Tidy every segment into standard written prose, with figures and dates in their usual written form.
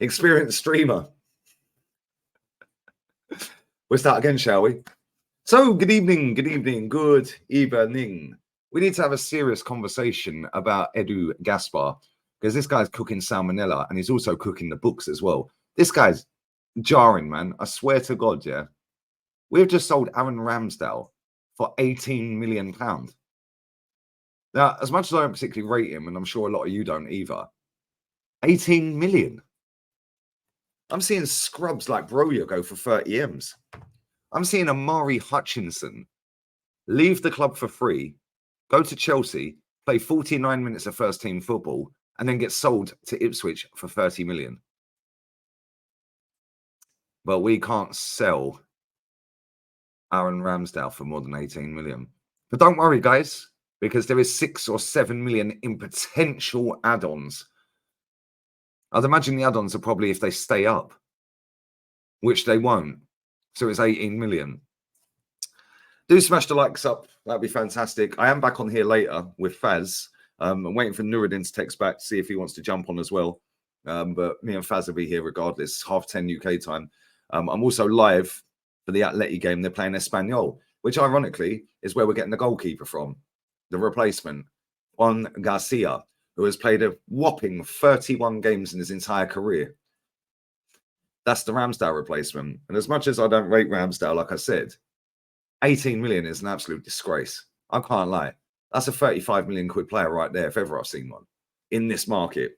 Experienced streamer. We'll start again, shall we? So, good evening, good evening. We need to have a serious conversation about Edu Gaspar, because this guy's cooking salmonella and he's also cooking the books as well. This guy's jarring, man. I swear to God, yeah. We've just sold Aaron Ramsdale for £18 million. Now, as much as I don't particularly rate him, and I'm sure a lot of you don't either, 18 million. I'm seeing scrubs like Broja go for 30 M's. I'm seeing Amari Hutchinson leave the club for free, go to Chelsea, play 49 minutes of first team football, and then get sold to Ipswich for 30 million. But we can't sell Aaron Ramsdale for more than 18 million. But don't worry, guys, because there is 6 or 7 million in potential add-ons. I'd imagine the add-ons are probably if they stay up, which they won't. So it's 18 million. Do smash the likes up. That'd be fantastic. I am back on here later with Faz. I'm waiting for Nuruddin to text back to see if he wants to jump on as well. But me and Faz will be here regardless, 10:30 UK time. I'm also live for the Atleti game. They're playing Espanyol, which ironically is where we're getting the goalkeeper from, the replacement, Juan Garcia, who has played a whopping 31 games in his entire career. That's the Ramsdale replacement. And as much as I don't rate Ramsdale, like I said, 18 million is an absolute disgrace. I can't lie. That's a 35 million quid player right there, if ever I've seen one. In this market.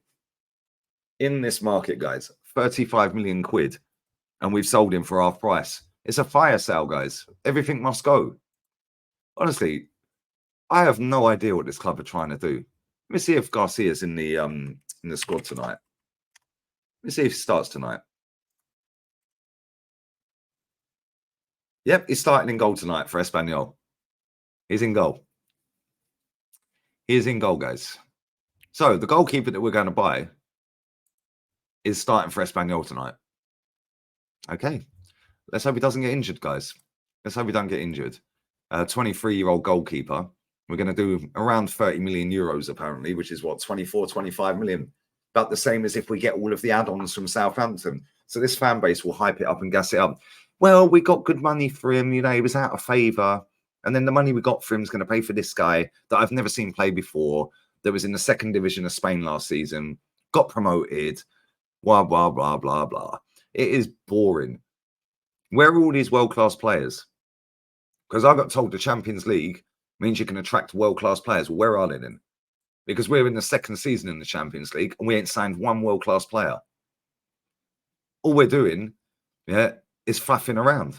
In this market, guys. 35 million quid. And we've sold him for half price. It's a fire sale, guys. Everything must go. Honestly, I have no idea what this club are trying to do. Let me see if Garcia's in the squad tonight. Let me see if he starts tonight. Yep, he's starting in goal tonight for Espanyol. He's in goal. He is in goal, guys. So the goalkeeper that we're going to buy is starting for Espanyol tonight. Okay. Let's hope he doesn't get injured, guys. Let's hope he don't get injured. 23-year-old goalkeeper. We're going to do around 30 million euros, apparently, which is what, 24, 25 million. About the same as if we get all of the add-ons from Southampton. So this fan base will hype it up and gas it up. Well, we got good money for him. You know, he was out of favour. And then the money we got for him is going to pay for this guy that I've never seen play before, that was in the second division of Spain last season, got promoted, blah, blah, blah, blah, blah. It is boring. Where are all these world-class players? Because I got told the Champions League means you can attract world-class players. Well, where are they then? Because we're in the second season in the Champions League and we ain't signed one world-class player. All we're doing, is fluffing around.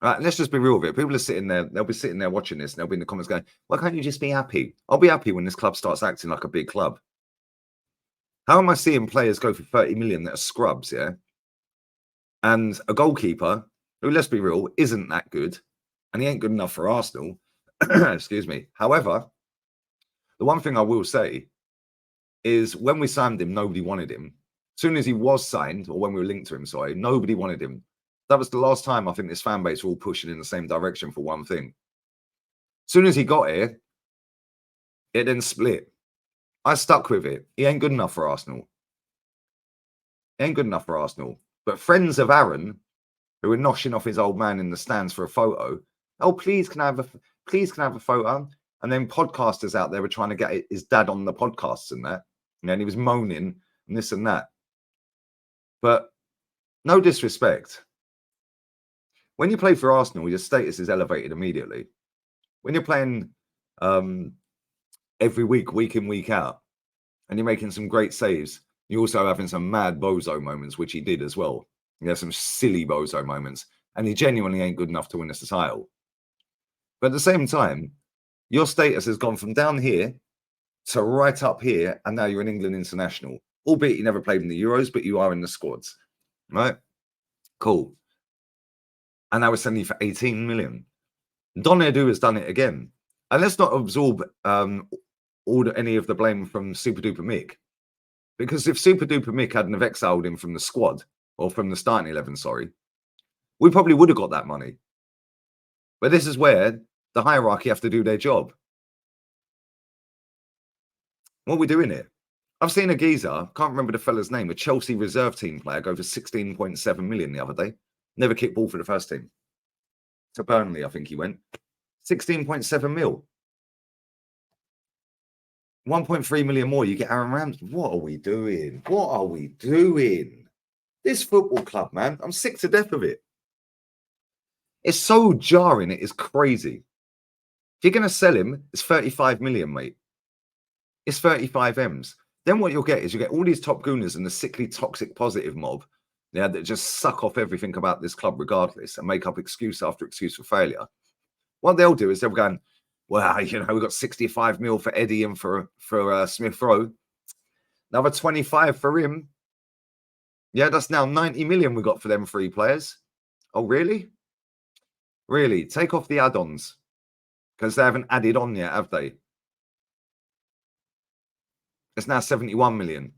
Right, let's just be real with it. People are sitting there, they'll be sitting there watching this, and they'll be in the comments going, why can't you just be happy? I'll be happy when this club starts acting like a big club. How am I seeing players go for 30 million that are scrubs, yeah? And a goalkeeper, who, let's be real, isn't that good, and he ain't good enough for Arsenal. Excuse me. However, the one thing I will say is when we signed him, nobody wanted him. As soon as he was signed, or when we were linked to him, sorry, nobody wanted him. That was the last time I think this fan base were all pushing in the same direction for one thing. As soon as he got here, it then split. I stuck with it. He ain't good enough for Arsenal. He ain't good enough for Arsenal. But friends of Aaron, who were noshing off his old man in the stands for a photo, oh, please can I have a photo? And then podcasters out there were trying to get his dad on the podcasts and that. And he was moaning and this and that. But no disrespect. When you play for Arsenal, your status is elevated immediately. When you're playing every week, week in, week out, and you're making some great saves, you're also having some mad bozo moments, which he did as well. You have some silly bozo moments, and he genuinely ain't good enough to win us the title. But at the same time, your status has gone from down here to right up here, and now you're an England international. Albeit you never played in the Euros, but you are in the squads, right? Cool. And now we're sending you for 18 million. Don Edu has done it again. And let's not absorb any of the blame from Super Duper Mick. Because if Super Duper Mick hadn't have exiled him from the squad, or from the starting 11, sorry, we probably would have got that money. But this is where the hierarchy have to do their job. What are we doing here? I've seen a geezer, can't remember the fella's name, a Chelsea reserve team player go for 16.7 million the other day. Never kicked ball for the first team. To Burnley, I think he went. 16.7 mil. 1.3 million more, you get Aaron Ramsdale. What are we doing? What are we doing? This football club, man, I'm sick to death of it. It's so jarring, it is crazy. If you're going to sell him, it's 35 million, mate. It's 35 M's. Then what you'll get is you get all these top gooners and the sickly, toxic, positive mob, yeah, that just suck off everything about this club regardless and make up excuse after excuse for failure. What they'll do is they'll go, well, you know, we've got 65 mil for Eddie and for Smith Rowe. Another 25 for him. Yeah, that's now 90 million we got for them 3 players. Oh, really? Really? Take off the add-ons because they haven't added on yet, have they? It's now 71 million.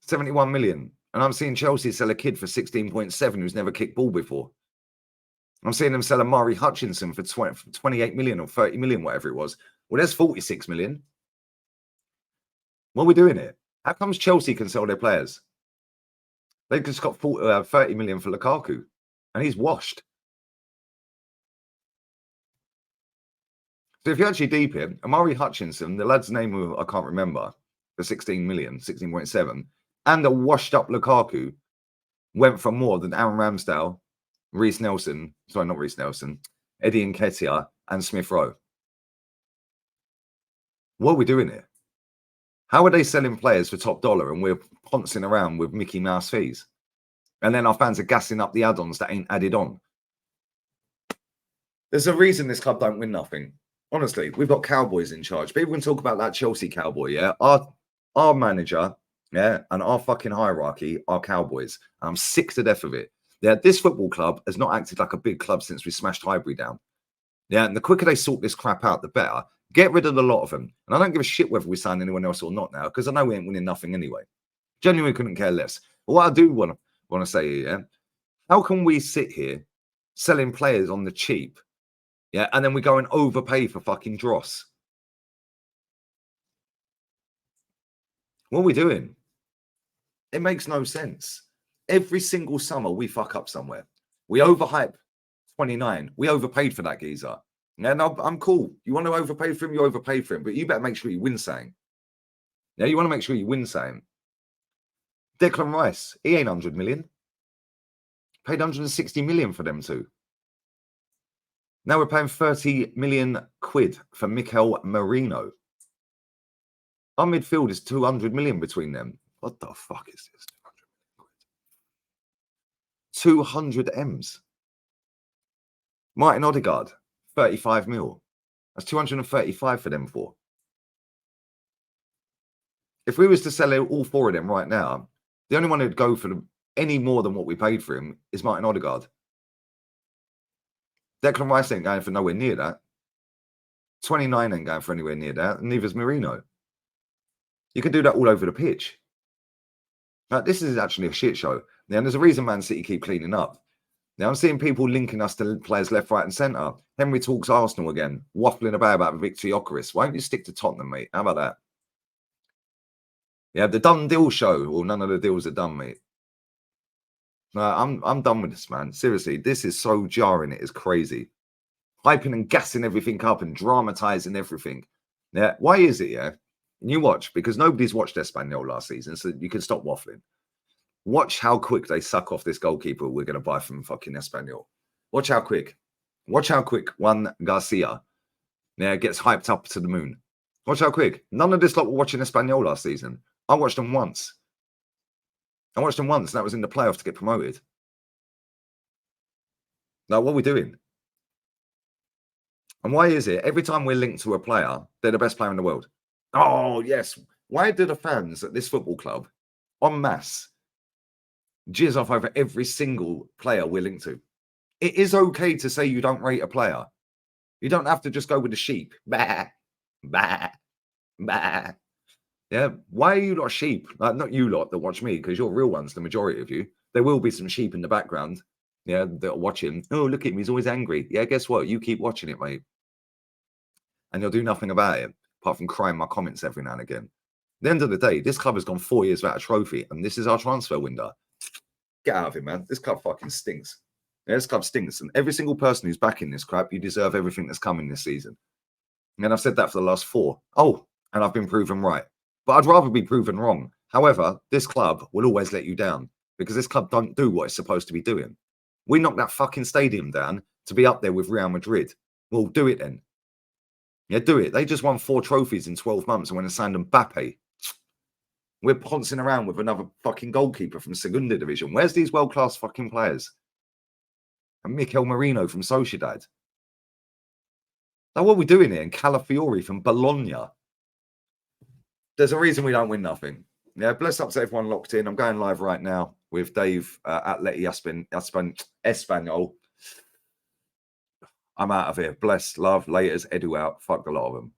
71 million. And I'm seeing Chelsea sell a kid for 16.7 who's never kicked ball before. I'm seeing them sell a Murray Hutchinson for 28 million or 30 million, whatever it was. Well, there's 46 million. What are we doing here? How comes Chelsea can sell their players? They've just got 30 million for Lukaku, and he's washed. So if you actually deep it, Amari Hutchinson, the lad's name I can't remember, for 16 million, 16.7, and a washed up Lukaku went for more than Aaron Ramsdale, Reece Nelson, sorry, not Reece Nelson, Eddie Nketiah, and Smith Rowe. What are we doing here? How are they selling players for top dollar and we're poncing around with Mickey Mouse fees? And then our fans are gassing up the add-ons that ain't added on. There's a reason this club don't win nothing. Honestly, we've got cowboys in charge. People can talk about that Chelsea cowboy, yeah? Our manager, yeah, and our fucking hierarchy are cowboys. I'm sick to death of it. Yeah, this football club has not acted like a big club since we smashed Highbury down. Yeah, and the quicker they sort this crap out, the better. Get rid of a lot of them. And I don't give a shit whether we sign anyone else or not now, because I know we ain't winning nothing anyway. Genuinely couldn't care less. But what I do want to say, yeah, how can we sit here selling players on the cheap, yeah, and then we go and overpay for fucking dross? What are we doing? It makes no sense. Every single summer we fuck up somewhere. We overhype 29. We overpaid for that geezer. Yeah, no, I'm cool. You want to overpay for him, you overpay for him, but you better make sure you win something. Yeah, you want to make sure you win something. Declan Rice, he ain't 100 million. Paid 160 million for them two. Now we're paying 30 million quid for Mikel Merino. Our midfield is 200 million between them. What the fuck is this? 200 M's. Martin Odegaard, 35 mil. That's 235 for them four. If we was to sell all 4 of them right now, the only one who'd go for any more than what we paid for him is Martin Odegaard. Declan Rice ain't going for nowhere near that. 29 ain't going for anywhere near that, and neither's Merino. You can do that all over the pitch. Now, this is actually a shit show. Now, and there's a reason Man City keep cleaning up. Now, I'm seeing people linking us to players left, right, and centre. Henry talks Arsenal again, waffling about Victor Gyökeres. Why don't you stick to Tottenham, mate? How about that? Yeah, the done deal show. Well, none of the deals are done, mate. No, I'm done with this, man. Seriously, this is so jarring. It is crazy. Hyping and gassing everything up and dramatising everything. Yeah, why is it, yeah? And you watch, because nobody's watched Espanyol last season, so you can stop waffling. Watch how quick they suck off this goalkeeper we're going to buy from fucking Espanyol. Watch how quick. Watch how quick Juan Garcia gets hyped up to the moon. Watch how quick. None of this lot were watching Espanyol last season. I watched them once. And that was in the playoff to get promoted. Now, what are we doing? And why is it every time we're linked to a player, they're the best player in the world? Oh, yes. Why do the fans at this football club, en masse, jizz off over every single player we're linked to? It is okay to say you don't rate a player. You don't have to just go with the sheep. Bah, bah, bah. Yeah, why are you lot sheep? Not you lot that watch me, because you're real ones, the majority of you. There will be some sheep in the background, yeah, that are watching. Oh, look at him, he's always angry. Yeah, guess what? You keep watching it, mate. And you'll do nothing about it, apart from crying my comments every now and again. the end of the day, this club has gone 4 years without a trophy, and this is our transfer window. Get out of it, man. This club fucking stinks. Yeah, this club stinks. And every single person who's backing this crap, you deserve everything that's coming this season. And I've said that for the last 4. Oh, and I've been proven right. But I'd rather be proven wrong. However, this club will always let you down because this club don't do what it's supposed to be doing. We knocked that fucking stadium down to be up there with Real Madrid. Well, do it then. Yeah, do it. They just won 4 trophies in 12 months and went and signed Mbappe. We're pouncing around with another fucking goalkeeper from Segunda Division. Where's these world-class fucking players? And Mikel Merino from Sociedad. Now, what are we doing here? And Calafiori from Bologna. There's a reason we don't win nothing. Yeah, bless up to everyone locked in. I'm going live right now with Dave Atleti Espanol. I'm out of here. Bless, love, laters, Edu out. Fuck a lot of them.